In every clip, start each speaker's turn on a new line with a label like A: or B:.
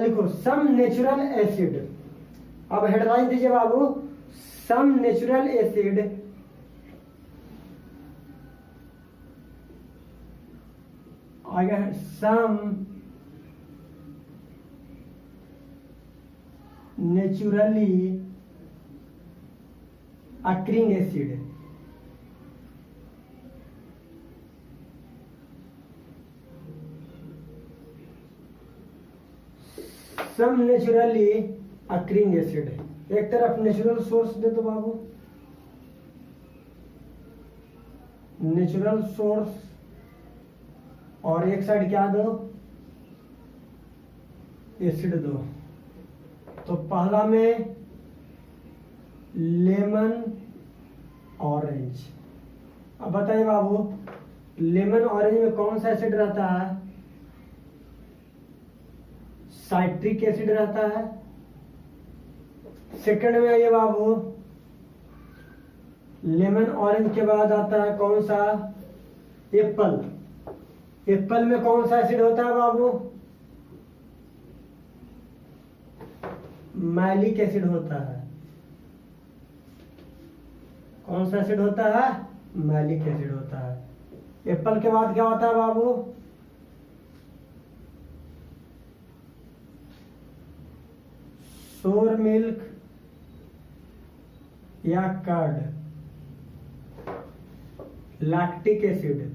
A: लिखो some natural acid. अब headline दीजिए बाबू, सम नेचुरल एसिड आएगा सम नेचुरली अक्रिंग एसिड। सम नेचुरली अक्रिंग एसिड, एक तरफ नेचुरल सोर्स दे दो बाबू, नेचुरल सोर्स, और एक साइड क्या दो, एसिड दो। तो पहला में लेमन ऑरेंज। अब बताइए बाबू, लेमन ऑरेंज में कौन सा एसिड रहता है? साइट्रिक एसिड रहता है। सेकंड में आइए बाबू, लेमन ऑरेंज के बाद आता है कौन सा? एप्पल। एप्पल में कौन सा एसिड होता है बाबू? मैलिक एसिड होता है। कौन सा एसिड होता है? मैलिक एसिड होता है। एप्पल के बाद क्या होता है बाबू? सोर मिल्क या curd, lactic acid.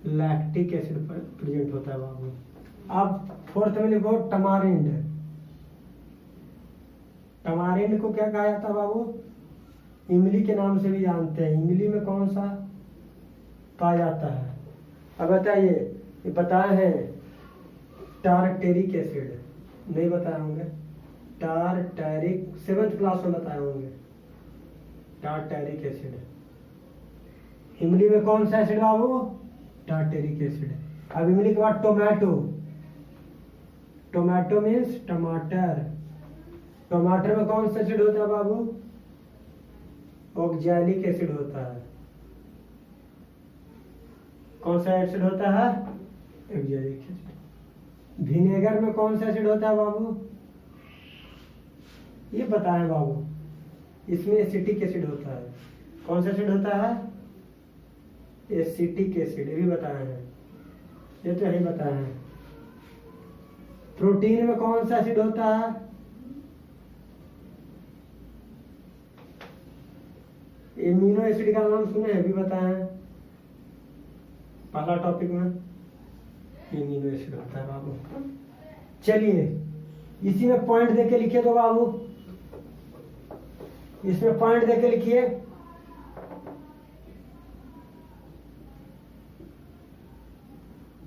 A: Lactic acid present होता है बाबू। अब फोर्थ में लिखो टमारिंड। टमारिंड को क्या कहा जाता है बाबू? इमली के नाम से भी जानते हैं। इमली में कौन सा पाया जाता है? अब बताइए, ये बताए हैं टारटेरिक एसिड, नहीं बताए होंगे? टारटेरिक 7th क्लास में बताए होंगे, टारटेरिक एसिड। इमली में कौन सा एसिड बाबू? टारटेरिक एसिड। अब इमली के बाद टोमेटो। टोमेटो मीन्स टमाटर। टमाटर में कौन सा एसिड होता है बाबू? ऑक्सैलिक एसिड होता है। कौन सा एसिड होता है? Oxalic acid. विनेगर में कौन सा एसिड होता है बाबू? ये बताएं बाबू, इसमें एसिटिक एसिड होता है। कौन सा एसिड होता है? एसिटिक एसिड, ये भी बताए हैं, ये तो यही बताए हैं। प्रोटीन में कौन सा एसिड होता है? एमिनो एसिड का नाम सुने हैं, भी बताए हैं पहला टॉपिक में। एमिनो एसिड होता है बाबू। चलिए इसी में पॉइंट देके लिखिए तो बाबू, इसमें पॉइंट देके लिखिए।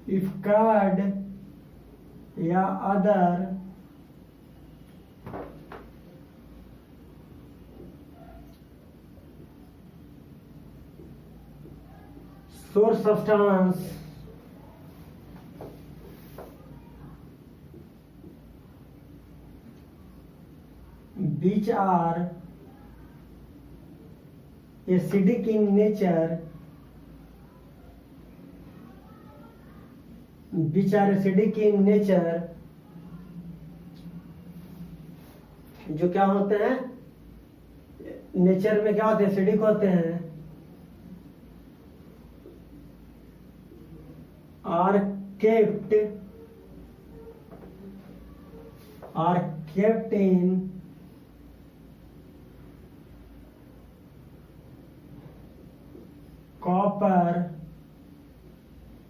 A: इफ कर्ड या other source substance which are acidic in nature, which are acidic in nature, जो क्या होते हैं नेचर में, क्या होते हैं? एसिडिक होते हैं। are kept in copper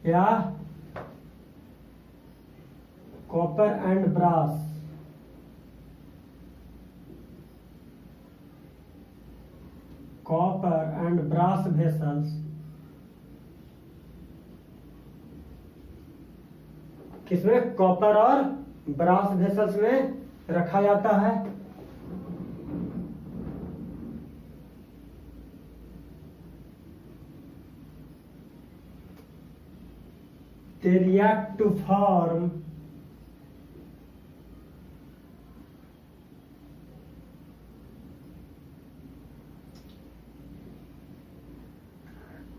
A: या copper and brass। copper and brass vessels, किसमें? कॉपर और ब्रास वेसल्स में रखा जाता है। they react to form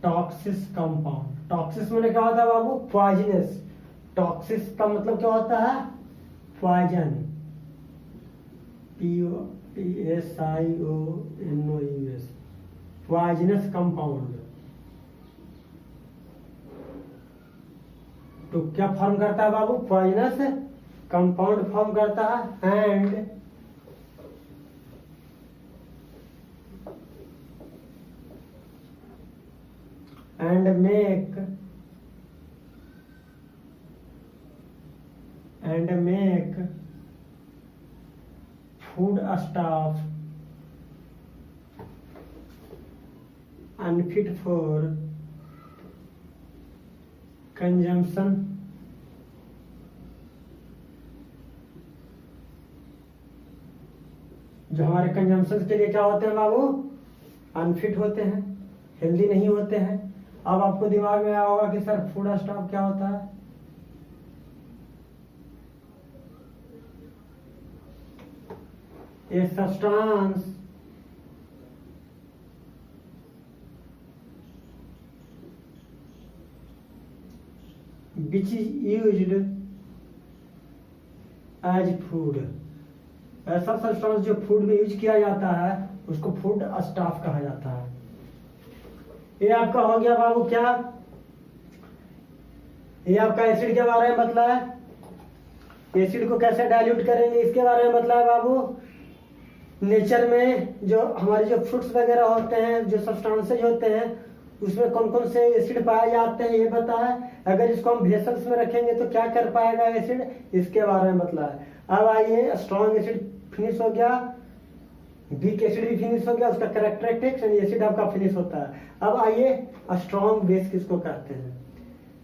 A: toxins compound. Toxins मैंने क्या होता है बाबू? पॉइजनस। टॉक्सिस का मतलब क्या होता है? पॉइजन। POISIONOUS, poisonous compound. तो क्या फॉर्म करता है बाबू? पॉइजनस कंपाउंड फॉर्म करता है। And make food staff unfit for consumption. जो हमारे कंजम्पशन के लिए क्या होते हैं बाबू? अनफिट होते हैं, हेल्दी नहीं होते हैं। अब आपको दिमाग में आया होगा कि सर फूड स्टॉक क्या होता है? A substance which is used as food। ऐसा सब्सटेंस जो फूड में यूज किया जाता है उसको फूड स्टाफ कहा जाता है। ये आपका हो गया बाबू क्या? ये आपका एसिड के बारे में बतला है। एसिड को कैसे डाइल्यूट करेंगे इसके बारे में बतला है बाबू। नेचर में जो हमारे जो फ्रूट्स वगैरह होते हैं, जो सब्सटेंसेज होते हैं, उसमें कौन कौन से एसिड पाए जाते हैं ये बता है। अगर इसको हम वेसल्स में रखेंगे तो क्या कर पाएगा एसिड, इसके बारे में बतला है। अब आइए, स्ट्रॉन्ग एसिड फिनिश हो गया, वीक एसिड भी फिनिश हो गया, उसका कैरेक्टरिस्टिक्स एसिड आपका फिनिश होता है। अब आइए, स्ट्रॉन्ग बेस किसको कहते हैं?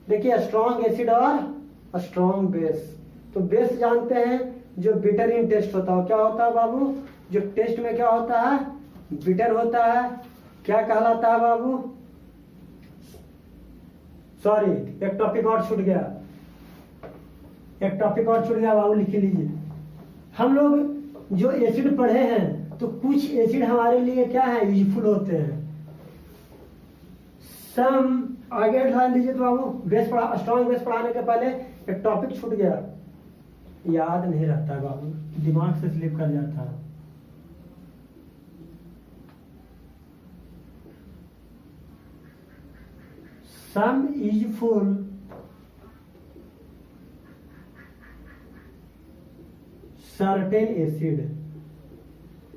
A: देखिए, स्ट्रॉन्ग एसिड और स्ट्रॉन्ग बेस। तो बेस जानते हैं जो बिटर इन टेस्ट होता है। क्या होता है बाबू? जो टेस्ट में क्या होता है? बिटर होता है। क्या कहलाता है बाबू? सॉरी, एक टॉपिक और छूट गया, बाबू, लिख लीजिए। हम लोग जो एसिड पढ़े हैं तो कुछ एसिड हमारे लिए क्या है? यूजफुल होते हैं। सम आगे ध्यान दीजिए तो बाबू, बेस पढ़ा, स्ट्रॉन्ग बेस पढ़ाने के पहले एक टॉपिक छूट गया, याद नहीं रहता बाबू, दिमाग से स्लिप कर जाता है। Some useful certain acid,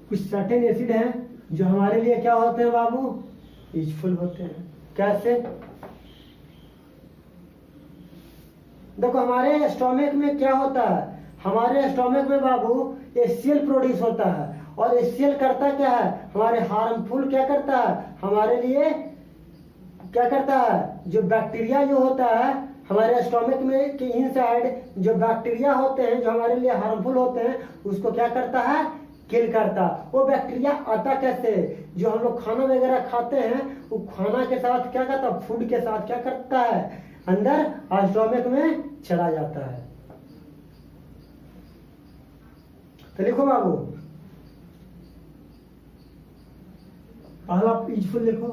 A: कुछ सर्टेन एसिड हैं जो हमारे लिए क्या होते हैं बाबू? यूजफुल होते हैं। कैसे? देखो, हमारे स्टोमक में क्या होता है? हमारे स्टोमक में बाबू HCl प्रोड्यूस होता है, और HCl करता क्या है? हमारे हार्मफुल क्या करता है? हमारे लिए क्या करता है? जो बैक्टीरिया जो होता है हमारे स्टोमक में के इनसाइड, जो बैक्टीरिया होते हैं जो हमारे लिए हार्मफुल होते हैं, उसको क्या करता है? किल करता। वो बैक्टीरिया आता कैसे? जो हम लोग खाना वगैरह खाते हैं, वो खाना के साथ क्या करता है? फूड के साथ क्या करता है? अंदर स्टोमक में चला जाता है। तो लिखो बाबू, पहला यूजफुल लिखो।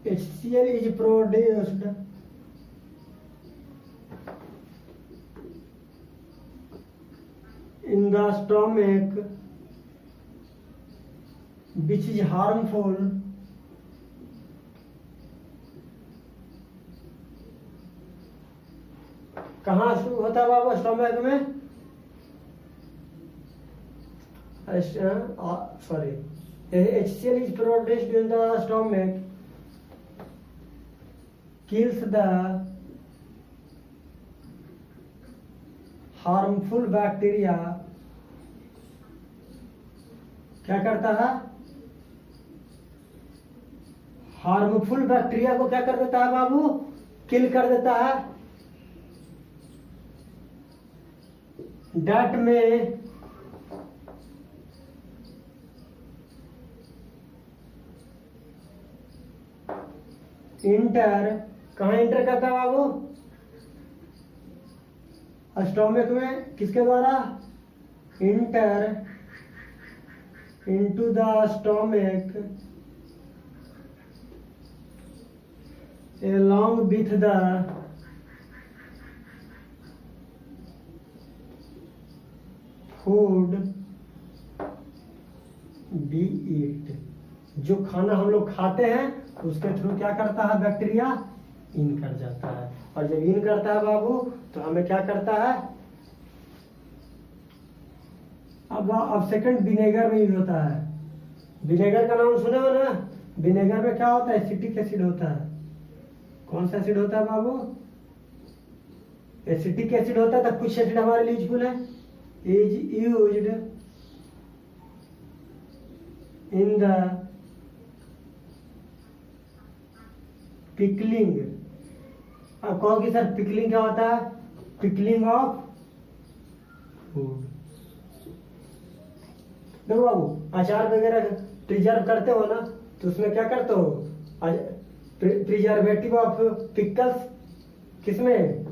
A: HCl is produced in the stomach which is harmful कहाँ शुरू होता है बाबू? स्टोमक में। Sorry, HCl is produced in the stomach, kills the harmful bacteria। क्या करता है? हार्मफुल बैक्टीरिया को क्या कर देता है बाबू? किल कर देता है। डैट में इंटर, कहाँ इंटर करता है बाबू? स्टोमक में। किसके द्वारा? Inter into the stomach along with the food we eat, जो खाना हम लोग खाते हैं उसके थ्रू क्या करता है बैक्टीरिया, इन कर जाता है। और जब इन करता है बाबू तो हमें क्या करता है, अब सेकंड विनेगर में यूज होता है। विनेगर का नाम सुने हो ना, विनेगर में क्या होता है, एसिटिक एसिड होता है। कौन सा एसिड होता है बाबू, एसिटिक एसिड होता है। तो कुछ एसिड हमारे लिए यूजफुल है, is used in the pickling. अब कहोगे सर पिकलिंग क्या होता है, पिकलिंग ऑफ फूड। देखो बाबू अचार वगैरह प्रिजर्व करते हो ना, तो उसमें क्या करते हो, प्रिजर्वेटिव ऑफ पिकल्स, किसमें,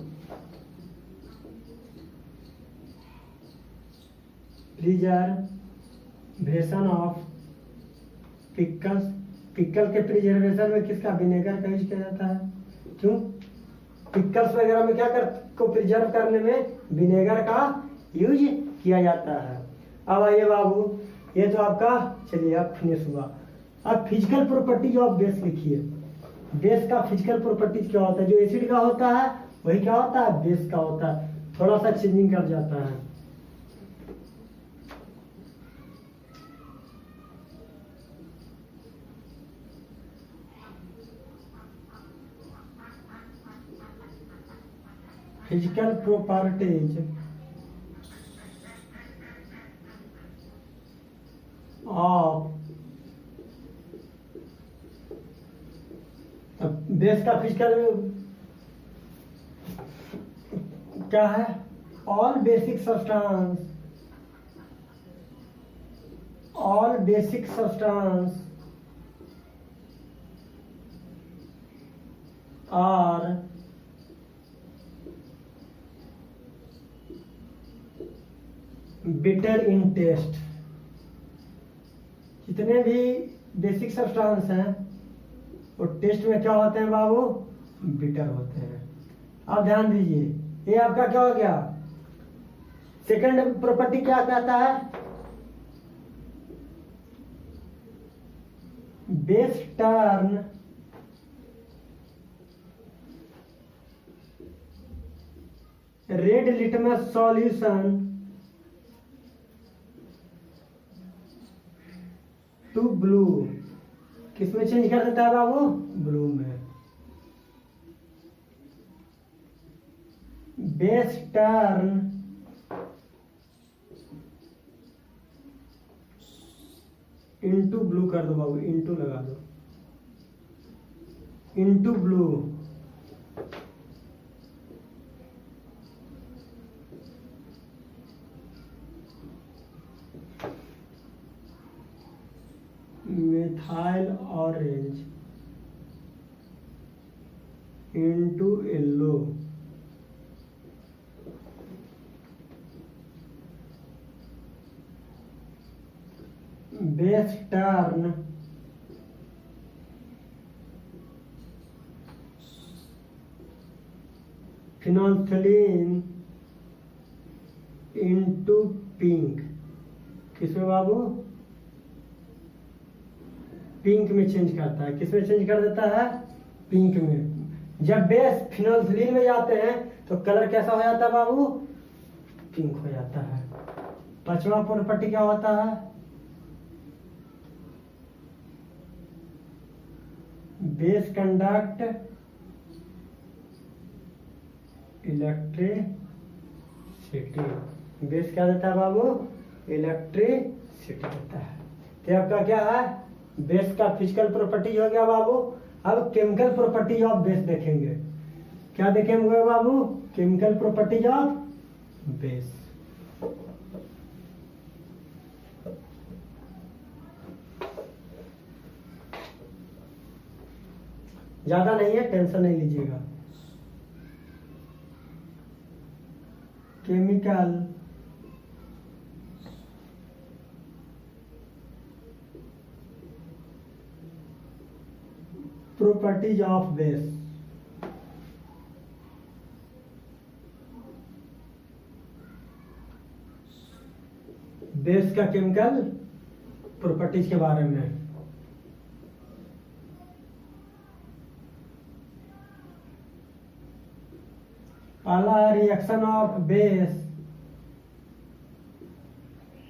A: प्रिजर्वेशन ऑफ पिकल्स। पिकल के प्रिजर्वेशन में किसका, विनेगर का यूज किया जाता है। क्यों, पिकल्स वगैरह में क्या को प्रिजर्व करने में विनेगर का यूज किया जाता है। अब आइए बाबू, ये तो आपका चलिए अब फिनिश हुआ। अब फिजिकल प्रॉपर्टीज ऑफ बेस लिखिए। बेस का फिजिकल प्रॉपर्टीज क्या होता है, जो एसिड का होता है वही क्या होता है, बेस का होता है। थोड़ा सा चेंजिंग कर जाता है। फिजिकल प्रॉपर्टीज ऑफ बेस का फिजिकल क्या है, all basic substance, all basic substance are bitter in taste. जितने भी बेसिक सब्सटेंस हैं वो टेस्ट में क्या होते हैं बाबू, बिटर होते हैं। अब ध्यान दीजिए, ये आपका क्या हो गया, सेकंड प्रॉपर्टी क्या कहता है, base turn red litmus solution to blue. किसमें चेंज कर देता है बाबू, ब्लू में। बेस टर्न इनटू ब्लू कर दो बाबू, इनटू लगा दो, into blue. Methyl orange into yellow. Base turn phenolphthalein into pink. किसमें बाबू, पिंक में चेंज करता है। किसमें चेंज कर देता है, पिंक में। जब बेस फिनोल्फिलीन में जाते हैं तो कलर कैसा हो जाता है बाबू, पिंक हो जाता है। पांचवा प्रॉपर्टी क्या होता है, बेस कंडक्ट इलेक्ट्रिसिटी। बेस क्या देता है बाबू, इलेक्ट्रिसिटी देता है। तो आपका क्या है, बेस का फिजिकल प्रॉपर्टी हो गया बाबू। अब केमिकल प्रॉपर्टी ऑफ बेस देखेंगे। क्या देखेंगे बाबू, केमिकल प्रॉपर्टीज ऑफ बेस। ज्यादा नहीं है, टेंशन नहीं लीजिएगा। Chemical properties of base. Base का केमिकल प्रॉपर्टीज के बारे में। पहला रिएक्शन ऑफ बेस,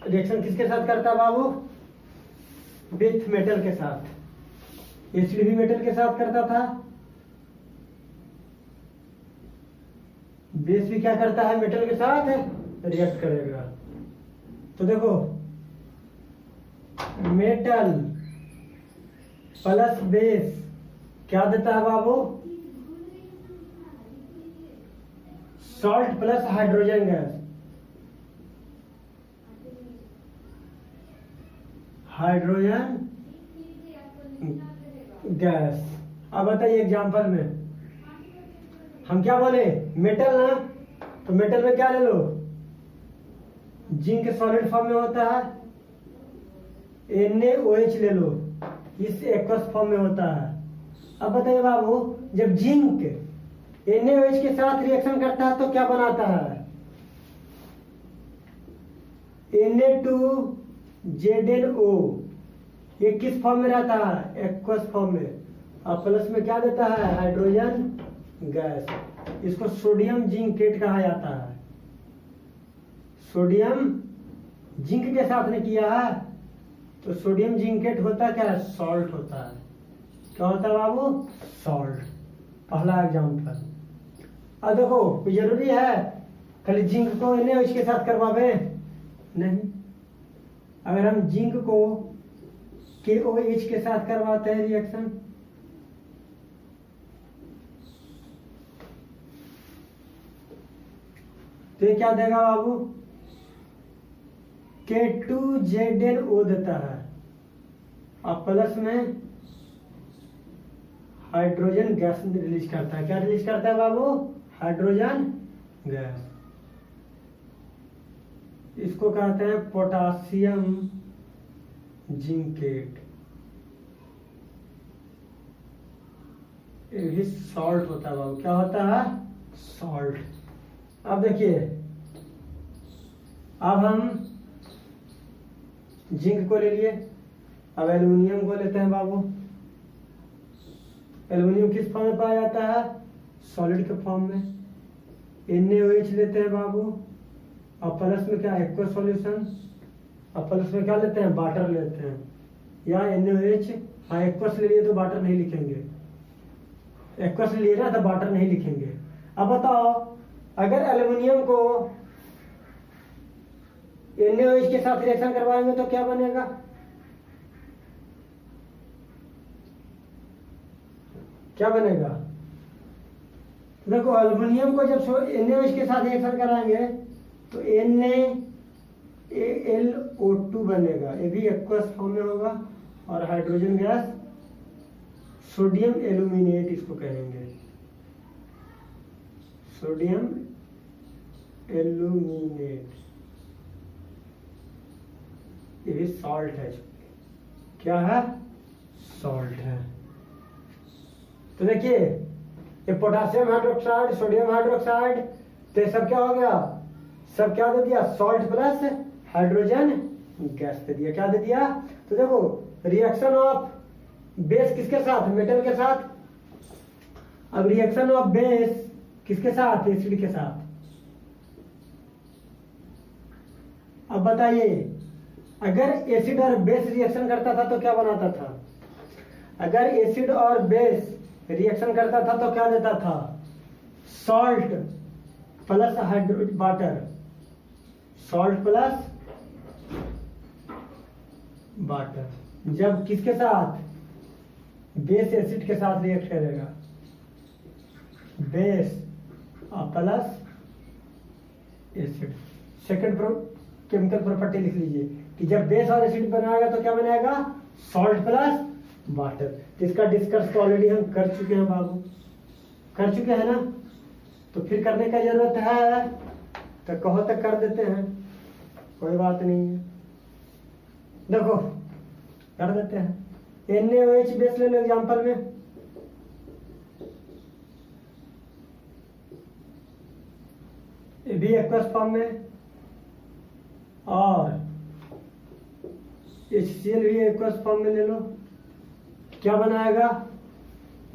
A: रिएक्शन किसके साथ करता है बाबू? विथ मेटल के साथ। एसिड भी मेटल के साथ करता था, बेस भी क्या करता है? मेटल के साथ रिएक्ट करेगा। तो देखो, मेटल प्लस बेस क्या देता है बाबू? Salt plus hydrogen gas. Hydrogen gas. अब बताइए एग्जांपल में हम क्या बोले? मेटल ना, तो मेटल में क्या ले लो? जिंक सॉलिड फॉर्म में होता है, NaOH ले लो, इस एक्वस फॉर्म में होता है। अब बताइए बाबू, जब जिंक NaOH के साथ रिएक्शन करता है तो क्या बनाता है? Na2ZnO। ये किस फॉर्म में रहता है? एक्वस फॉर्म में। अब प्लस में क्या देता है? Hydrogen gas. इसको सोडियम जिंकेट कहा जाता है। सोडियम जिंक के साथ ने किया है तो सोडियम जिंकेट होता क्या है? सॉल्ट होता है। क्या होता है बाबू? सॉल्ट। पहला एग्जांपल। अब देखो, जरूरी है खाली जिंक को NaOH के साथ करवावे? नहीं। अगर हम जिंक को KOH के साथ करवाते हैं रिएक्शन, तो ये क्या देगा बाबू? K2ZnO देता है। अब प्लस में हाइड्रोजन गैस रिलीज करता है। क्या रिलीज करता है बाबू? Hydrogen gas. इसको कहते हैं पोटासियम जिंकेट। ये भी सॉल्ट होता है बाबू। क्या होता है? सॉल्ट। अब देखिए, अब हम जिंक को ले लिए, अब एल्युमिनियम को लेते हैं बाबू। एल्युमिनियम किस फॉर्म में पाया जाता है? सॉलिड के फॉर्म में। NaOH लेते हैं बाबू, और प्लस में क्या? Aqueous solution. और प्लस में क्या लेते हैं? वाटर लेते हैं। या NaOH, हाँ एक्वस ले लिए तो वाटर नहीं लिखेंगे, एक्वस लिए ना तो वाटर नहीं लिखेंगे। अब बताओ, अगर एल्युमिनियम को NaOH के साथ रिएक्शन करवाएंगे तो क्या बनेगा? क्या बनेगा? देखो, एल्युमिनियम को जब NaOH के साथ रिएक्शन कराएंगे तो NaAlO2 बनेगा। ये भी एक्वस फॉर्म में होगा। और हाइड्रोजन गैस, सोडियम एल्यूमिनेट इसको कहेंगे। सोडियम एल्यूमिनेट, ये भी सॉल्ट है। क्या है? सॉल्ट है। तो देखिए, ये पोटासियम हाइड्रोक्साइड, सोडियम हाइड्रोक्साइड, तो ये सब क्या हो गया? सब क्या दे दिया? सॉल्ट प्लस हाइड्रोजन गैस दे दिया। क्या दे दिया? तो देखो, रिएक्शन ऑफ बेस किसके साथ? मेटल के साथ। अब रिएक्शन ऑफ बेस किसके साथ? एसिड के साथ। अब बताइए, अगर एसिड और बेस रिएक्शन करता था तो क्या बनाता था? अगर एसिड और बेस रिएक्शन करता था तो क्या देता था? Salt plus hydrogen water. Salt plus water. जब किसके साथ? बेस एसिड के साथ रिएक्ट करेगा, base plus acid. Second chemical property लिख लीजिए कि जब बेस और एसिड बनाएगा तो क्या बनेगा? Salt plus water. तो इसका डिस्कस तो ऑलरेडी हम कर चुके हैं बाबू, कर चुके हैं ना, तो फिर करने का जरूरत है तो कहो तो कर देते हैं, कोई बात नहीं है। देखो, कर देते हैं। NaOH बेस ले लो एग्जांपल में। ये भी एक्वस फॉर्म में, और HCl भी एक्वस फॉर्म में ले लो, क्या बनाएगा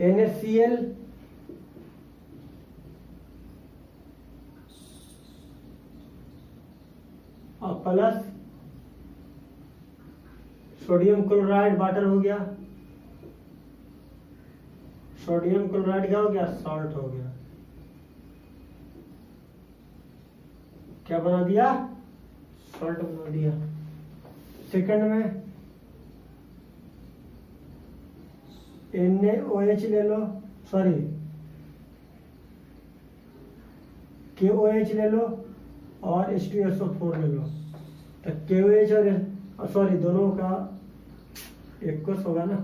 A: NaCl और प्लस सोडियम क्लोराइड वाटर हो गया, सोडियम क्लोराइड क्या हो गया, सॉल्ट हो गया। क्या बना दिया, सॉल्ट बना दिया। सेकंड में NaOH ले लो, सॉरी KOH ले लो और H2SO4 ले लो। तो KOH और सॉरी दोनों का एक्वस होगा ना।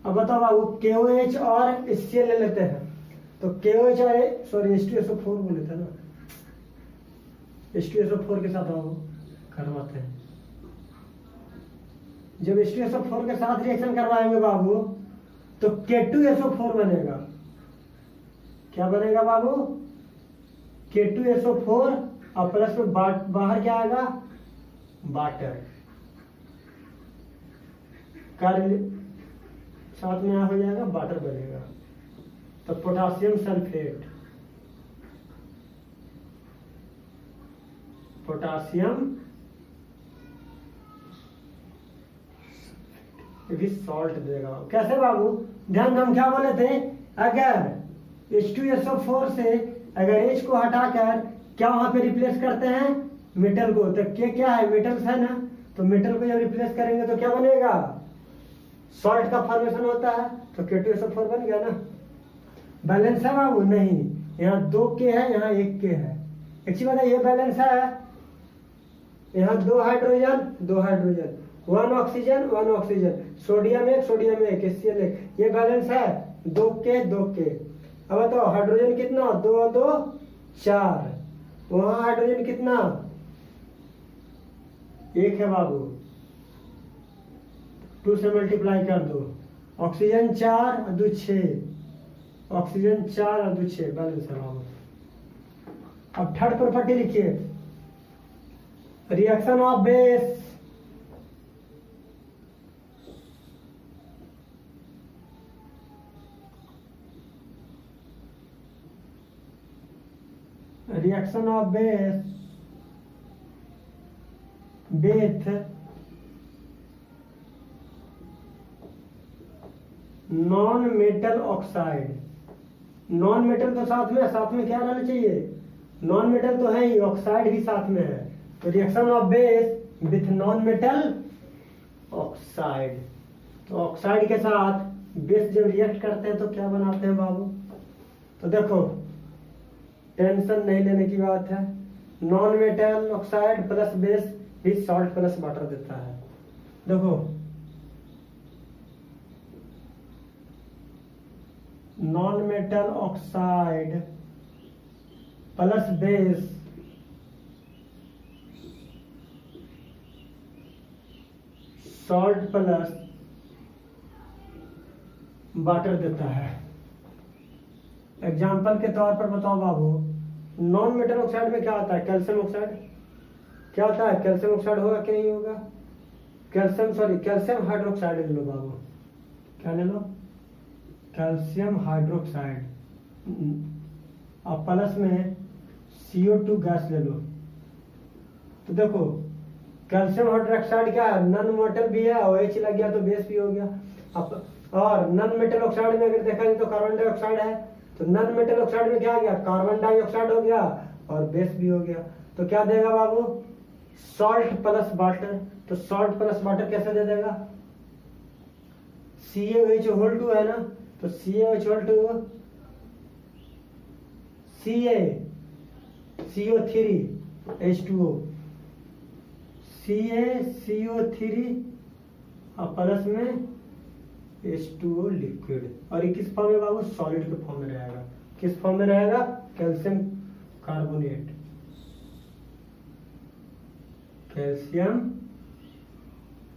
A: अब बताओ बाबू KOH और HCl ले लेते हैं, तो KOH और सॉरी H2SO4 बोल लेते हैं ना, H2SO4 के साथ आओ करवाते हैं। जब H2SO4 के साथ रिएक्शन करवाएंगे बाबू तो K2SO4 बनेगा। क्या बनेगा बाबू, K2SO4 और प्लस में बाहर क्या आएगा, वाटर का साथ में हो जाएगा, वाटर बनेगा। तो पोटासियम सल्फेट, पोटासियम भी सॉल्ट देगा। कैसे बाबू, ध्यान हम क्या बोले थे, अगर H2SO4 से अगर H को हटाकर क्या वहां पे रिप्लेस करते हैं, मेटल को, तो क्या है, मेटल्स है ना, तो मेटल को जब रिप्लेस करेंगे तो क्या बनेगा, सॉल्ट का फॉर्मेशन होता है। तो K2SO4 बन गया ना। बैलेंस है बाबू, नहीं, यहाँ 2 K है, यहाँ 1 K है। अच्छी बात है, ये बैलेंस है, यहाँ 2 hydrogen 2 hydrogen, 1 oxygen 1 oxygen, sodium 1 sodium 1, HCl 1, ये बैलेंस है, 2 K 2 K। अब बताओ हाइड्रोजन कितना, 2 और 2 4, वहां हाइड्रोजन कितना, 1 है बाबू, 2 से मल्टीप्लाई कर दो, ऑक्सीजन 4 और 2 6, ऑक्सीजन 4 और 2 6, बैलेंस है बाबू। अब थर्ड प्रॉपर्टी लिखिए, reaction of base, reaction of base with non metal oxide. Non metal तो साथ में क्या रहना चाहिए, नॉन मेटल तो है ही, ऑक्साइड भी साथ में है। तो reaction of base with non metal oxide, तो ऑक्साइड के साथ बेस जब रिएक्ट करते हैं तो क्या बनाते हैं बाबू, तो देखो टेंशन नहीं लेने की बात है, non metal oxide plus base भी सॉल्ट प्लस वाटर देता है। देखो non metal oxide plus base salt plus water देता है। एग्जाम्पल के तौर पर बताओ बाबू, नॉन मेटल ऑक्साइड में क्या आता है, कैल्शियम ऑक्साइड, क्या होता है, कैल्शियम ऑक्साइड होगा क्या, नहीं होगा, कैल्शियम हाइड्रोक्साइड ले लो बाबू, क्या ले लो, कैल्शियम हाइड्रोक्साइड, और प्लस में CO2 गैस ले लो। तो देखो कैल्शियम हाइड्रोक्साइड क्या है, नॉन मेटल भी है, और H लग गया तो बेस भी हो गया। और नॉन मेटल ऑक्साइड में अगर देखा जाए तो कार्बन डाइऑक्साइड है, तो नॉन मेटल ऑक्साइड में क्या आ गया, कार्बन डाइऑक्साइड हो गया और बेस भी हो गया। तो क्या देगा बाबू, सॉल्ट प्लस वाटर। तो सॉल्ट प्लस वाटर कैसे दे देगा, CaOH है ना, तो CaOH CO3H2O, CaCO3 और प्लस में H2O लिक्विड। और ये किस फॉर्म में बाबू, सॉलिड के फॉर्म में रहेगा। किस फॉर्म में रहेगा, कैल्शियम कार्बोनेट, कैल्शियम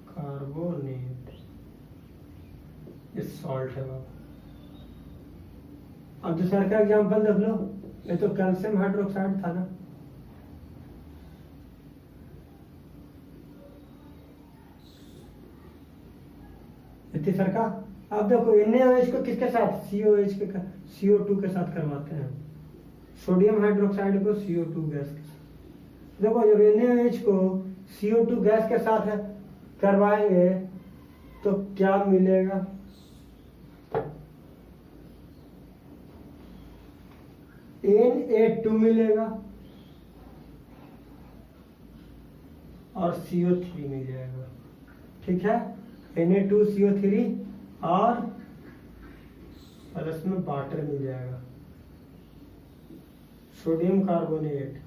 A: कार्बोनेट, ये सॉल्ट है बाबू। अब दूसरा का एग्जांपल देख लो, ये तो कैल्शियम हाइड्रोक्साइड था ना, तीसर का। अब देखो NaOH को किसके साथ, COH के CO2 के साथ करवाते हैं, सोडियम हाइड्रोक्साइड को CO2 गैस के साथ। देखो जब NaOH को CO2 गैस के साथ करवाएंगे तो क्या मिलेगा, Na2 मिलेगा और CO3 मिल जाएगा। ठीक है, Na2 CO3 और प्लस में वाटर मिल जाएगा, सोडियम कार्बोनेट,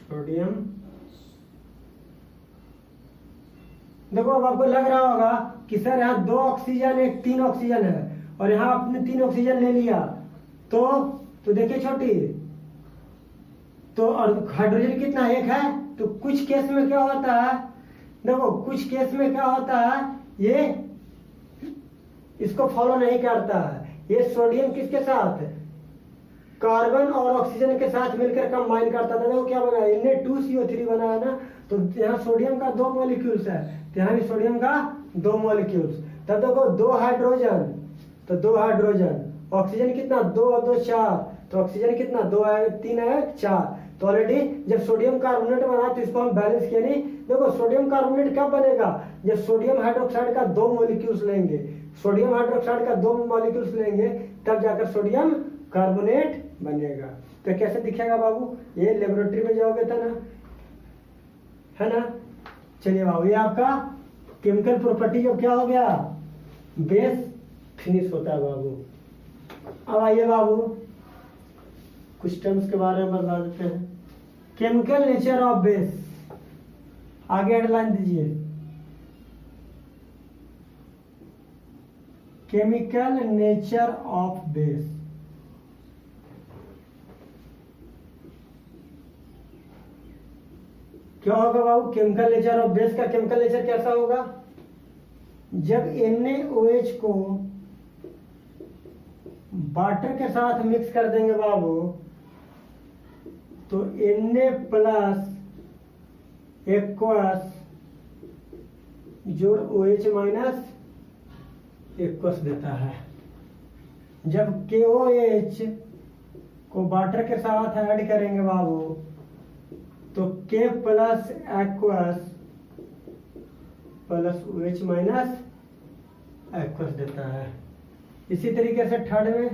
A: सोडियम। देखो अब आपको लग रहा होगा कि सर यहाँ 2 ऑक्सीजन 3 ऑक्सीजन है और यहाँ आपने 3 ऑक्सीजन ले लिया तो देखिए छोटी, तो और हाइड्रोजन कितना 1 है। तो कुछ केस में क्या होता है, देखो कुछ केस में क्या होता है, ये इसको फॉलो नहीं करता है। ये सोडियम किसके साथ, कार्बन और ऑक्सीजन के साथ मिलकर कंबाइन करता था। देखो क्या बना, Na2CO3 बना है ना, तो यहाँ सोडियम का 2 मॉलिक्यूल्स है, तो यहाँ भी सोडियम का 2 मॉलिक्यूल्स। तब देखो 2 हाइड्रोजन, तो 2 हाइड्रोजन, ऑक्सीजन कितना 2 और 2 4, तो ऑक्सीजन कितना 2 है 3 है 4। तो ऑलरेडी जब सोडियम कार्बोनेट बना तो इसको हम बैलेंस किया नहीं। देखो सोडियम कार्बोनेट कब बनेगा, जब सोडियम हाइड्रोक्साइड का 2 मॉलिक्यूल्स लेंगे, सोडियम हाइड्रोक्साइड का 2 मॉलिक्यूल्स लेंगे तब जाकर सोडियम कार्बोनेट बनेगा। तो कैसे दिखेगा बाबू, ये लेबोरेटरी में जाओगे था ना, है ना। चलिए बाबू, ये आपका केमिकल प्रॉपर्टी जब क्या हो गया, बेस फिनिश होता है बाबू। अब आइए बाबू कुछ टर्म्स के बारे में बता देते हैं। केमिकल नेचर ऑफ बेस, आगे हेडलाइन दीजिए, केमिकल नेचर ऑफ बेस। क्या होगा बाबू, केमिकल नेचर ऑफ बेस का केमिकल नेचर कैसा होगा, जब NaOH को वाटर के साथ मिक्स कर देंगे बाबू तो Na प्लस एक्वस जोड़ OH माइनस एक्वस देता है। जब KOH को वाटर के साथ ऐड करेंगे बाबू तो K plus aqueous plus OH minus aqueous देता है। इसी तरीके से थर्ड में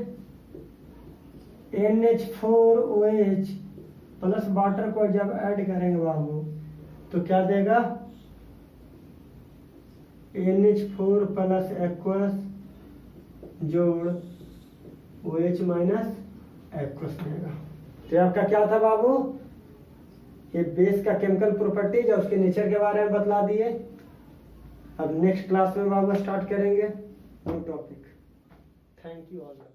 A: NH4OH प्लस वाटर को जब ऐड करेंगे बाबू तो क्या देगा, NH4 प्लस एक्वस जोड़ OH माइनस एक्वस देगा। तो आपका क्या था बाबू, ये बेस का केमिकल प्रॉपर्टीज और उसके नेचर के बारे में बतला दिए। अब नेक्स्ट क्लास में बाबू स्टार्ट करेंगे new topic. Thank you all.